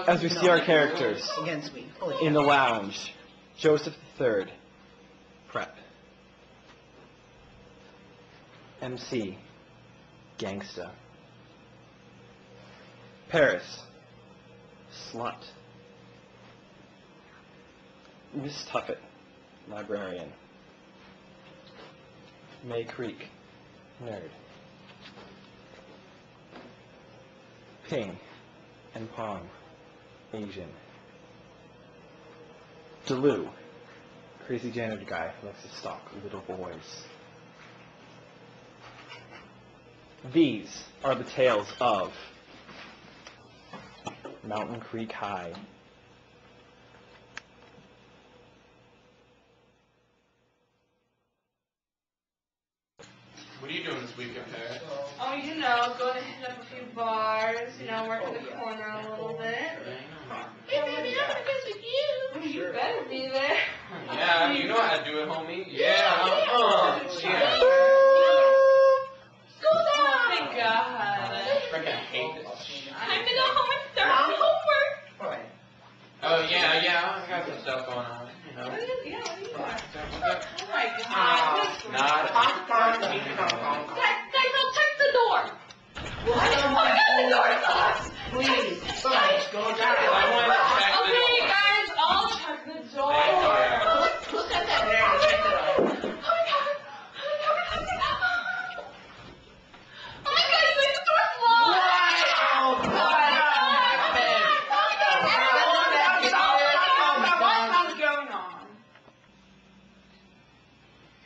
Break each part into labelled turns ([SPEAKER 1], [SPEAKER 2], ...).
[SPEAKER 1] As we see our characters
[SPEAKER 2] Against me.
[SPEAKER 1] in the lounge, Joseph III, prep. MC, gangsta. Paris, slut. Miss Tuffet, librarian. May Creek, nerd. Ping and Pong, Asian. Delu, crazy janitor guy who likes to stalk little boys. These are the tales of Mountain Creek High.
[SPEAKER 3] What are you doing this weekend, Paris?
[SPEAKER 4] Oh, you know, going to hit up a few bars, you know, work in the corner a little bit. Hey, baby, I'm gonna visit with you. You better be there.
[SPEAKER 3] Yeah, you know how to do it, homie. Yeah. Yeah.
[SPEAKER 4] School down. Oh my God.
[SPEAKER 3] Freaking hate this.
[SPEAKER 4] I'm gonna go home and start my homework.
[SPEAKER 2] Right.
[SPEAKER 3] Oh, yeah, I got some stuff going on, you know.
[SPEAKER 4] What do you got?
[SPEAKER 3] What's
[SPEAKER 4] Oh my God.
[SPEAKER 3] Not.
[SPEAKER 4] Guys, I'll check the door. What? Oh my God, the door is locked.
[SPEAKER 2] Please, guys, go down.
[SPEAKER 3] I want to check the
[SPEAKER 4] Okay,
[SPEAKER 3] door.
[SPEAKER 4] guys, I'll check the door.
[SPEAKER 3] Thank you.
[SPEAKER 2] Look at that there. Check it out.
[SPEAKER 4] Oh my God. Oh my God, the door's locked. What's going on?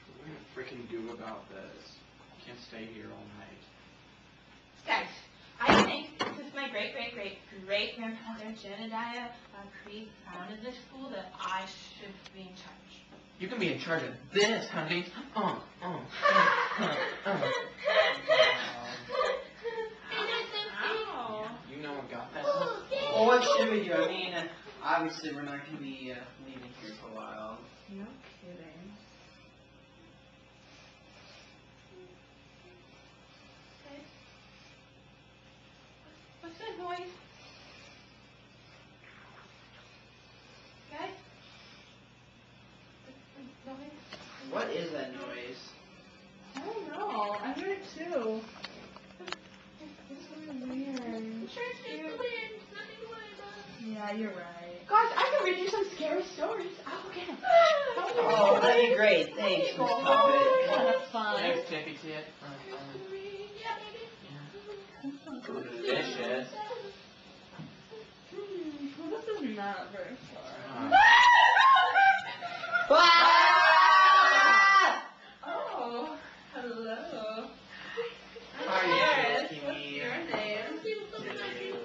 [SPEAKER 3] What are we gonna freaking do about this? I can't stay here all night.
[SPEAKER 4] Guys, I think this is my great-great-great-great-grandfather Jedediah Creek founded this school that I should be in charge.
[SPEAKER 3] You can be in charge of this, honey.
[SPEAKER 4] How?
[SPEAKER 3] You know what got that?
[SPEAKER 2] Well, what should we do? I mean, obviously we're not going to be leaving here for a while.
[SPEAKER 4] No kidding. What's that noise? Guys? Noise?
[SPEAKER 2] What is that noise?
[SPEAKER 4] I don't know. I heard it too. It's really weird. I'm sure it's just the wind. Nothing good. Yeah, you're right. Guys, I can read you some scary stories. I'll get them.
[SPEAKER 2] Oh, that'd be great. Thanks, Miss Puppet.
[SPEAKER 4] That's fun.
[SPEAKER 3] Thanks, Tippy Tit. Delicious.
[SPEAKER 4] Well, this is not very far. Oh, hello.
[SPEAKER 2] How are you,
[SPEAKER 4] Paris.
[SPEAKER 2] Kimmy?
[SPEAKER 4] What's your name?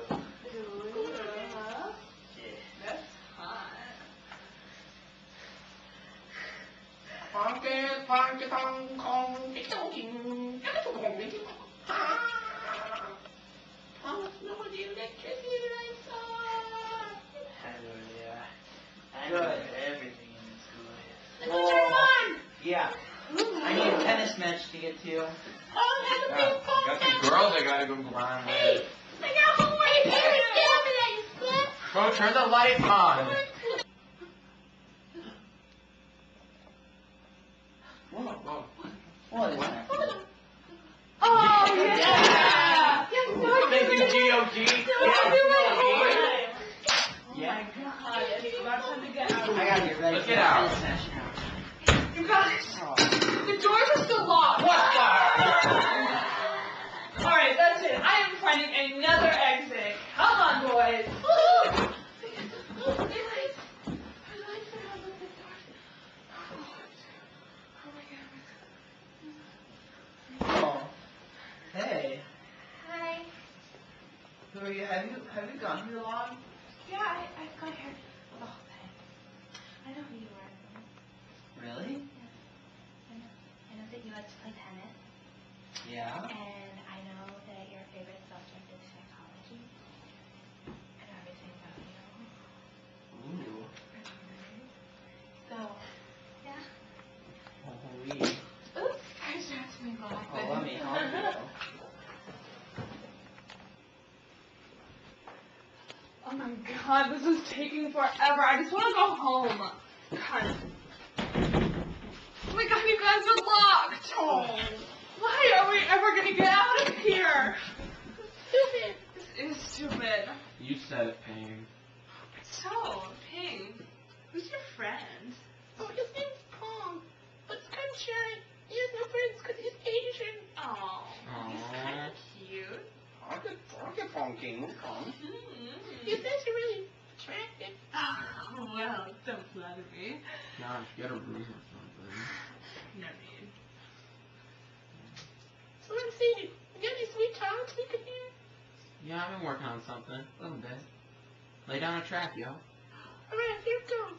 [SPEAKER 4] That's hot.
[SPEAKER 2] Good. Everything in this school.
[SPEAKER 4] It's your fun.
[SPEAKER 2] Yeah. I need a tennis match to get to.
[SPEAKER 4] Oh, that's a big fun.
[SPEAKER 3] Got some girls I gotta go grind with.
[SPEAKER 4] I got homework. Get over there, you split.
[SPEAKER 3] Bro, turn the lights on. Whoa.
[SPEAKER 2] What is that?
[SPEAKER 4] Oh, yeah.
[SPEAKER 3] Thank you, G.O.G.
[SPEAKER 2] Yeah.
[SPEAKER 4] God, it's about time to get out.
[SPEAKER 2] I gotta get ready
[SPEAKER 3] Let's
[SPEAKER 2] for
[SPEAKER 3] get
[SPEAKER 2] the
[SPEAKER 3] out.
[SPEAKER 2] tennis match now.
[SPEAKER 4] You guys,
[SPEAKER 2] Oh.
[SPEAKER 4] the doors are still locked. Alright, that's it. I am finding another exit. Come on, boys.
[SPEAKER 2] Oh. Hey.
[SPEAKER 4] Hi.
[SPEAKER 2] Who are you? Have you gone here long?
[SPEAKER 4] Yeah, I've got here the whole time. I know who you are.
[SPEAKER 2] Really?
[SPEAKER 4] I know that you like to play tennis.
[SPEAKER 2] Yeah.
[SPEAKER 4] And I know that your favorite subject is psychology. And everything about you.
[SPEAKER 2] Ooh.
[SPEAKER 4] So, yeah.
[SPEAKER 2] Holy.
[SPEAKER 4] Oops, I just me back.
[SPEAKER 2] Oh, let me help you.
[SPEAKER 4] Oh my God, this is taking forever. I just want to go home. God. Oh my God, you guys are locked. Oh. Why are we ever gonna get out of here? Stupid. This is stupid.
[SPEAKER 3] You said it, Ping.
[SPEAKER 4] So, Ping, who's your friend?
[SPEAKER 5] Oh, his name's Pong. But I'm sure he has no friends because he's Asian.
[SPEAKER 4] Oh, he's kind of cute.
[SPEAKER 3] I'll get Pong.
[SPEAKER 5] He says you're really attractive.
[SPEAKER 4] Oh, well, don't flatter me.
[SPEAKER 3] Nah, get a room or something.
[SPEAKER 4] No need.
[SPEAKER 5] So I'm saying, you got any sweet talents we could hear?
[SPEAKER 3] Yeah, I've been working on something. A little bit. Lay down a track, yo.
[SPEAKER 5] Alright, here it goes.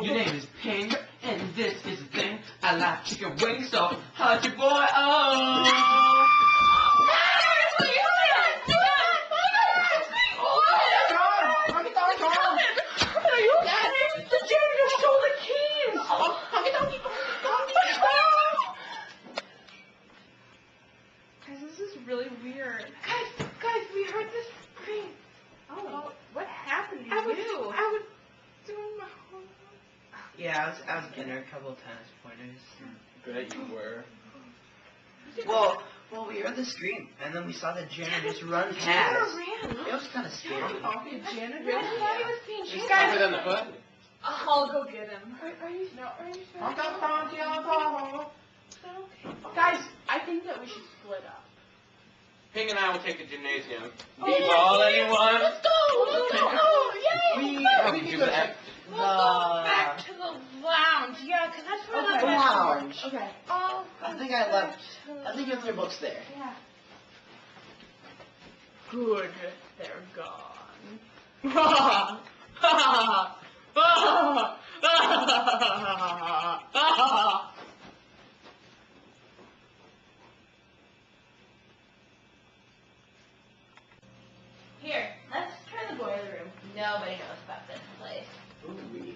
[SPEAKER 3] Your name is Ping, and this is the thing. I like chicken wings, so how's your boy? Oh!
[SPEAKER 4] Guys, this is really weird. Guys, we heard this scream. Oh, what happened to you?
[SPEAKER 5] I was doing my homework.
[SPEAKER 2] Yeah, I was getting her a couple of tennis pointers.
[SPEAKER 1] Bet you were.
[SPEAKER 2] Well, we heard the scream, and then we saw the janitor just run past. It was kind of scary.
[SPEAKER 4] Janitor?
[SPEAKER 5] Really? I thought he was being
[SPEAKER 1] He's
[SPEAKER 5] chased.
[SPEAKER 1] tougher than the foot.
[SPEAKER 4] I'll go get him.
[SPEAKER 5] Are you sure?
[SPEAKER 4] Guys, I think that we should split up.
[SPEAKER 1] Ping and I will take the gymnasium.
[SPEAKER 3] B-ball, anyone?
[SPEAKER 5] Let's go! Let's go! Yay!
[SPEAKER 1] We can do that.
[SPEAKER 5] Let's go back to the lounge. Yeah, because that's where the
[SPEAKER 2] Lounge.
[SPEAKER 4] Okay.
[SPEAKER 5] Oh,
[SPEAKER 2] I think I left your books there.
[SPEAKER 5] Yeah.
[SPEAKER 4] Good. They're gone.
[SPEAKER 5] Here, let's try the boiler room. Nobody knows about this place.
[SPEAKER 2] Ooh.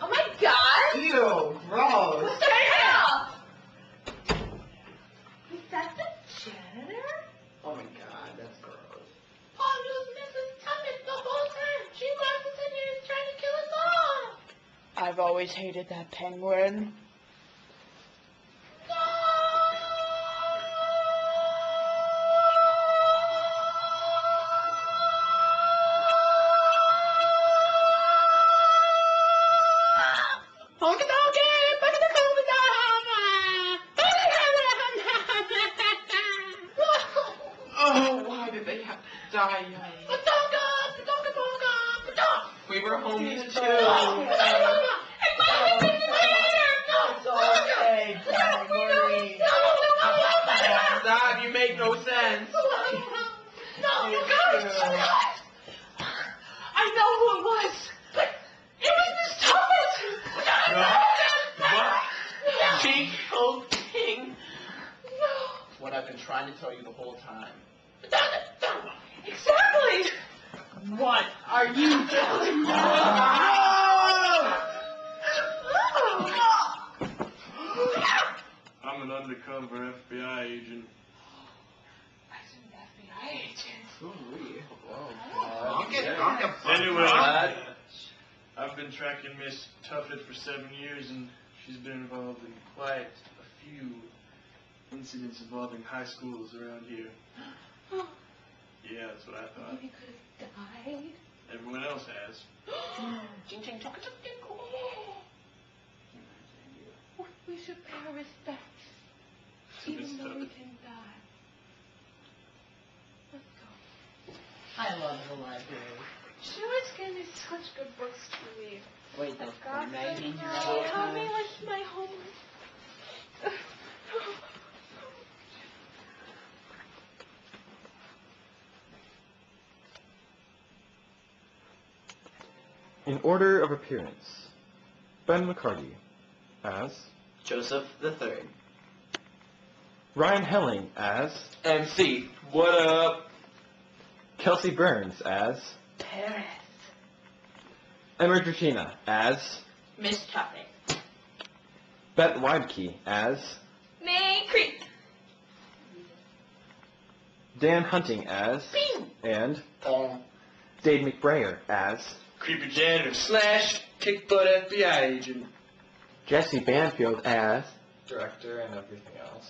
[SPEAKER 5] Oh my God!
[SPEAKER 2] Ew, gross.
[SPEAKER 5] What the hell? Is that the janitor?
[SPEAKER 2] Oh my god, that's gross.
[SPEAKER 5] Oh, no, Mrs. Tuckett the whole time. She locked us in here and trying to kill us all.
[SPEAKER 4] I've always hated that penguin.
[SPEAKER 3] Oh, why did they have to die young? We were homies too. Stop, you make no sense.
[SPEAKER 4] I know who it was. It was Miss Tuffet.
[SPEAKER 3] She killed King. What I've been trying to tell you the whole time.
[SPEAKER 4] Exactly. What are you doing?
[SPEAKER 6] I'm an undercover FBI agent. Anyway, I've been tracking Miss Tuffet for 7 years, and she's been involved in quite a few incidents involving high schools around here. Yeah, that's what I thought.
[SPEAKER 5] Maybe could have died.
[SPEAKER 6] Everyone else has.
[SPEAKER 5] We should pay our respects,
[SPEAKER 6] To Miss
[SPEAKER 5] even though we
[SPEAKER 6] Tuffet.
[SPEAKER 5] can die. Let's go.
[SPEAKER 2] I love the library.
[SPEAKER 4] She always gave me such good books to read.
[SPEAKER 2] Wait, those
[SPEAKER 4] God,
[SPEAKER 2] magazines
[SPEAKER 4] thank
[SPEAKER 2] are
[SPEAKER 4] God.
[SPEAKER 2] all
[SPEAKER 5] Help me
[SPEAKER 2] time.
[SPEAKER 5] with my homework.
[SPEAKER 1] In order of appearance, Ben McCarty as
[SPEAKER 2] Joseph the Third.
[SPEAKER 1] Ryan Helling as
[SPEAKER 3] MC, what up?
[SPEAKER 1] Kelsey Burns as
[SPEAKER 5] Paris.
[SPEAKER 1] Emma Drachina as
[SPEAKER 5] Miss Tuffet.
[SPEAKER 1] Beth Weibke as
[SPEAKER 5] May Creek.
[SPEAKER 1] Dan Hunting as, and Dave McBrayer as,
[SPEAKER 6] Creepy janitor / kick butt FBI agent.
[SPEAKER 1] Jesse Banfield as, director and everything else.